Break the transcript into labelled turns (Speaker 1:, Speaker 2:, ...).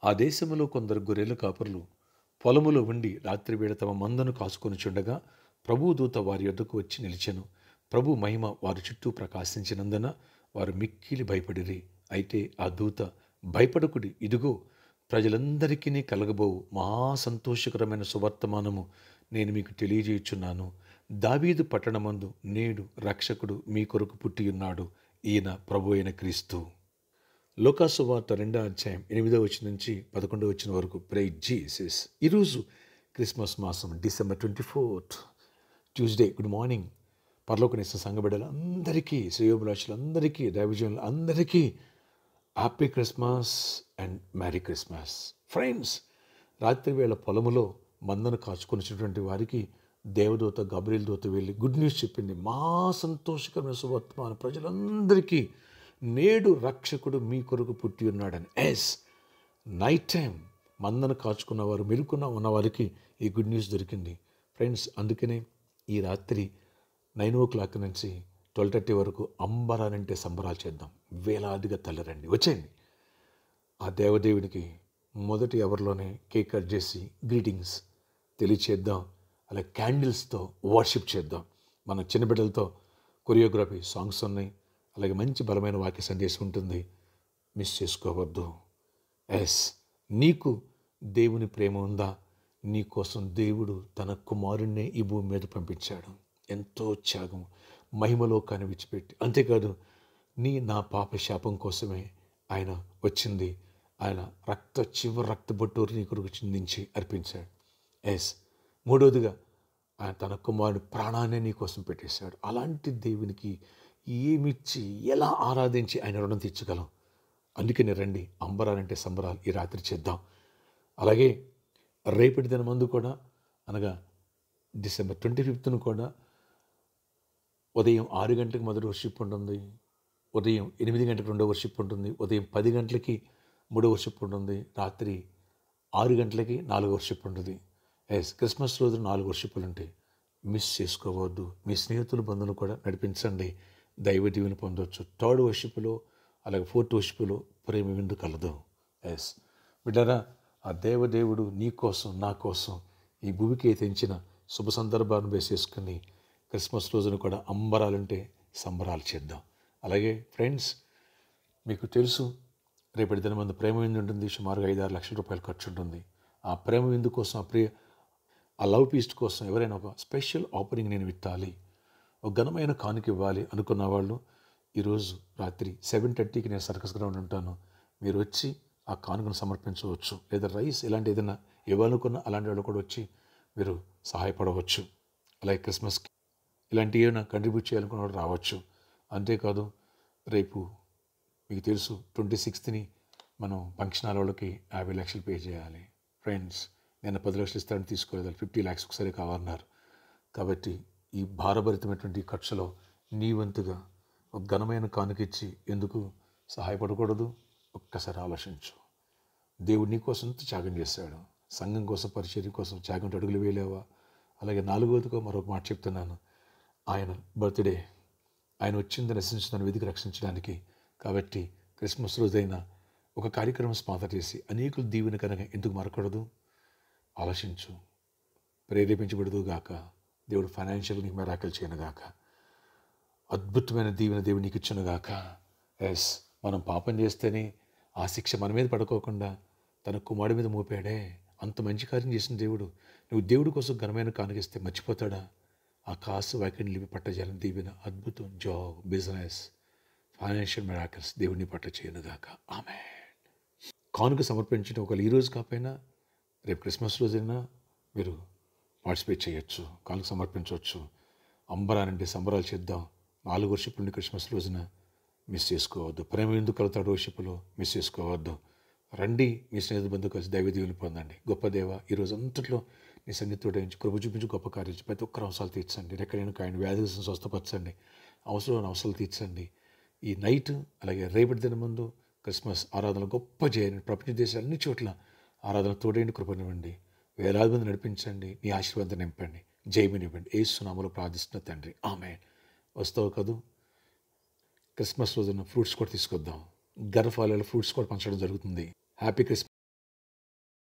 Speaker 1: ఆ దేశములో కొందరు గొర్రెల కాపరులు పొలములో ఉండి రాత్రివేళ తమ మందను కాసుకొనుచుండగా ప్రభువు దూత వారి యొద్దకు వచ్చి నిలిచెను. ప్రభు మహిమ వారి చుట్టూ ప్రకాశించినందున వారు మిక్కిలి భయపడిరి. అయితే ఆ దూత, భయపడకుడి, ఇదిగో ప్రజలందరికీ కలగబోవు మహా సంతోషకరమైన సువర్తమానము నేను మీకు తెలియజేయుచున్నాను. దావీదు పట్టణమందు నేడు రక్షకుడు మీ కొరకు పుట్టియున్నాడు. ఈయన ప్రభు అయిన క్రీస్తు. లోకాసు వార్త 2 అధ్యాయం 8 నుంచి 11 వరకు. Praise Jesus. ఈరోజు క్రిస్మస్ మాసం డిసెంబర్ 24 ట్యూస్డే. Good morning. పరలోకనేసిన సంఘబిడ్డలందరికీ, శ్రేయోభిలాషులందరికీ, దైవజనులందరికీ happy Christmas and merry Christmas. Friends, రాత్రివేళ పొలములో మందను కాచుకొనిచ్చినటువంటి వారికి దేవదూత గబ్రియల్ దూత వెళ్ళి గుడ్ న్యూస్ చెప్పింది. మా సంతోషకరమైన సువర్తమానం ప్రజలందరికీ నేడు రక్షకుడు మీ కొరకు పుట్టి ఉన్నాడని. నైట్ టైం మందను కాచుకున్నవారు, మెలుకున్న ఉన్నవారికి ఈ గుడ్ న్యూస్ దొరికింది. ఫ్రెండ్స్, అందుకనే ఈ రాత్రి 9 నుంచి 12:30 వరకు అంబరానంటే సంబరాలు చేద్దాం. వేలాదిగా తల్లరండి, వచ్చేయండి. ఆ దేవదేవునికి మొదటి అవర్లోనే కేక్ కట్ చేసి గ్రీటింగ్స్ తెలియచేద్దాం. అలాగే క్యాండిల్స్తో వర్షిప్ చేద్దాం. మన చిన్న బిడ్డలతో కొరియోగ్రఫీ సాంగ్స్ ఉన్నాయి. అలాగే మంచి బలమైన వాక్య సందేశం ఉంటుంది. మిస్ చేసుకోవద్దు. నీకు దేవుని ప్రేమ ఉందా? నీ కోసం దేవుడు తన కుమారుణ్ణే ఈ భూమి మీద పంపించాడు. ఎంతో త్యాగం, మహిమలోకాన్ని విడిచిపెట్టి. అంతేకాదు, నా పాప శాపం కోసమే ఆయన వచ్చింది. ఆయన చివరి రక్త బొట్టూరు నీ కొరకు చిందించి అర్పించాడు. మూడవదిగా ఆయన తన కుమారుడు ప్రాణాన్ని నీ కోసం పెట్టేశాడు. అలాంటి దేవునికి ఏమిచ్చి ఎలా ఆరాధించి ఆయన రుణం తీర్చగలం? అందుకని రండి, అంబరానంటే సంబరాలు ఈ రాత్రి చేద్దాం. అలాగే రేపటి దినమందు కూడా, అనగా డిసెంబర్ 25న కూడా ఉదయం 6 గంటలకు మొదటి వర్షిప్ ఉంటుంది. ఉదయం 8 గంటలకు రెండో వర్షిప్ ఉంటుంది. ఉదయం 10 గంటలకి మూడో వర్షిప్ ఉంటుంది. రాత్రి 6 గంటలకి 4 వర్షిప్ ఉంటుంది. క్రిస్మస్ రోజు 4 వర్షిప్పులు ఉంటాయి. మిస్ చేసుకోవద్దు. మీ స్నేహితులు, బంధువులు కూడా నడిపించండి. దైవ దీవెన పొందవచ్చు. 3rd వర్షిప్లో, అలాగే 4th వర్షిప్లో ప్రేమ విందు కలదు. బిడ్డరా, ఆ దేవదేవుడు నీ కోసం, నా కోసం ఈ భూమికి తెంచిన శుభ సందర్భాన్ని వేసేసుకుని క్రిస్మస్ రోజున కూడా అంబరాలంటే సంబరాలు చేద్దాం. అలాగే ఫ్రెండ్స్, మీకు తెలుసు, రేపటి దినమందు ప్రేమ విందు ఉంటుంది. సుమారుగా 5-6 లక్షల రూపాయలు ఖర్చు ఉంటుంది. ఆ ప్రేమ విందు కోసం, ఆ లవ్ ఫీస్ట్ కోసం ఎవరైనా ఒక స్పెషల్ ఆఫరింగ్ నేను ఇవ్వాలి, ఒక ఘనమైన కానుక ఇవ్వాలి అనుకున్న వాళ్ళు ఈరోజు రాత్రి 7:30కి నేను సర్కస్ గ్రౌండ్ ఉంటాను. మీరు వచ్చి ఆ కానుకను సమర్పించవచ్చు. లేదా రైస్ ఇలాంటి ఏదైనా ఇవ్వాలనుకున్న అలాంటి వాళ్ళు కూడా వచ్చి మీరు సహాయపడవచ్చు. అలాగే క్రిస్మస్కి ఇలాంటి ఏమైనా కంట్రిబ్యూట్ చేయాలనుకున్న వాళ్ళు రావచ్చు. అంతేకాదు, రేపు మీకు తెలుసు 26ని మనం ఫంక్షన్ హాల్ వాళ్ళకి 50 లక్షలు పే చేయాలి. ఫ్రెండ్స్, నేను 10 లక్షలు ఇస్తానని తీసుకోలేదు. 50 lakhs ఒకసారి కావాలన్నారు. కాబట్టి ఈ భారభరితమైనటువంటి ఖర్చులో నీ వంతుగా ఒక ఘనమైన కానుకిచ్చి ఎందుకు సహాయపడకూడదు? ఒక్కసారి ఆలోచించు. దేవుడు నీ కోసం త్యాగం చేశాడు. సంఘం కోసం, పరిచర్య కోసం త్యాగం అడుగులు వేయలేవా? అలాగే 4వదిగా మరొక మాట చెప్తున్నాను. ఆయన బర్త్డే, ఆయన వచ్చిందని రక్షించుదాన్ని వెతికి రక్షించడానికి. కాబట్టి క్రిస్మస్ రోజైనా ఒక కార్యక్రమం స్పాన్సర్ చేసి అనేకులు దీవెన కనుక ఎందుకు మరకూడదు? ఆలోచించు. ప్రేరేపించబడదు గాక. దేవుడు ఫైనాన్షియల్ నీకు మిరాకిల్ చేయను గాక. అద్భుతమైన దీవెన దేవుడు నీకు ఇచ్చును గాక. మనం పాపం చేస్తేనే ఆ శిక్ష మన మీద పడుకోకుండా తన కుమారుడి మీద మోపాడే. అంత మంచి కార్యం చేసిన దేవుడు, నువ్వు దేవుడి కోసం ఘనమైన కానుకిస్తే మర్చిపోతాడా? ఆ కాసు వాక్యం లిపి పట్టజాలని దీవెన, అద్భుతం, జాబ్, బిజినెస్, ఫైనాన్షియల్ మిరాకిల్స్ దేవుడిని పట్ట చేయను గాక. ఆమేన్. కానుక సమర్పించడం ఒకవేళ ఈరోజు కాకపోయినా రేపు క్రిస్మస్ రోజైనా మీరు పార్టిసిపేట్ చేయొచ్చు, కానుక సమర్పించవచ్చు. అంబరానంటే సంబరాలు చేద్దాం. 4 వర్షిప్పులు క్రిస్మస్ రోజున మిస్ చేసుకోవద్దు. ప్రేమ ఎందుకు కలుగుతాడు వర్షిప్పులో మిస్ చేసుకోవద్దు. రండి, మీ స్నేహితుల బంధువు కలిసి దైవ దీవెనలు పొందండి. గొప్ప దేవ, ఈరోజు అంతట్లో నీ సన్నిధితో కృప చూపించి గొప్ప కార్యం, ప్రతి ఒక్కరు అవసరాలు తీర్చండి. ఎక్కడైనా కాయండి, వ్యాధులను స్వస్థపరచండి, అవసరాలు తీర్చండి. ఈ నైట్ అలాగే రేపటి దిన ముందు క్రిస్మస్ ఆరాధన గొప్ప చేయండి. ప్రపంచ దేశాలు అన్ని చోట్ల ఆరాధన తోడేండి, కృపనివ్వండి. వేలాది మంది నడిపించండి. నీ ఆశీర్వాదం నింపండి. జయమినివ్వండి. యేసు నామములో ప్రార్థిస్తున్న తండ్రి, ఆమేన్. వస్తావు కదూ? క్రిస్మస్ రోజున ఫ్రూట్స్ కూడా తీసుకొద్దాం. గర్భఫలాలు ఫ్రూట్స్ కూడా పంచడం జరుగుతుంది. Happy Christmas.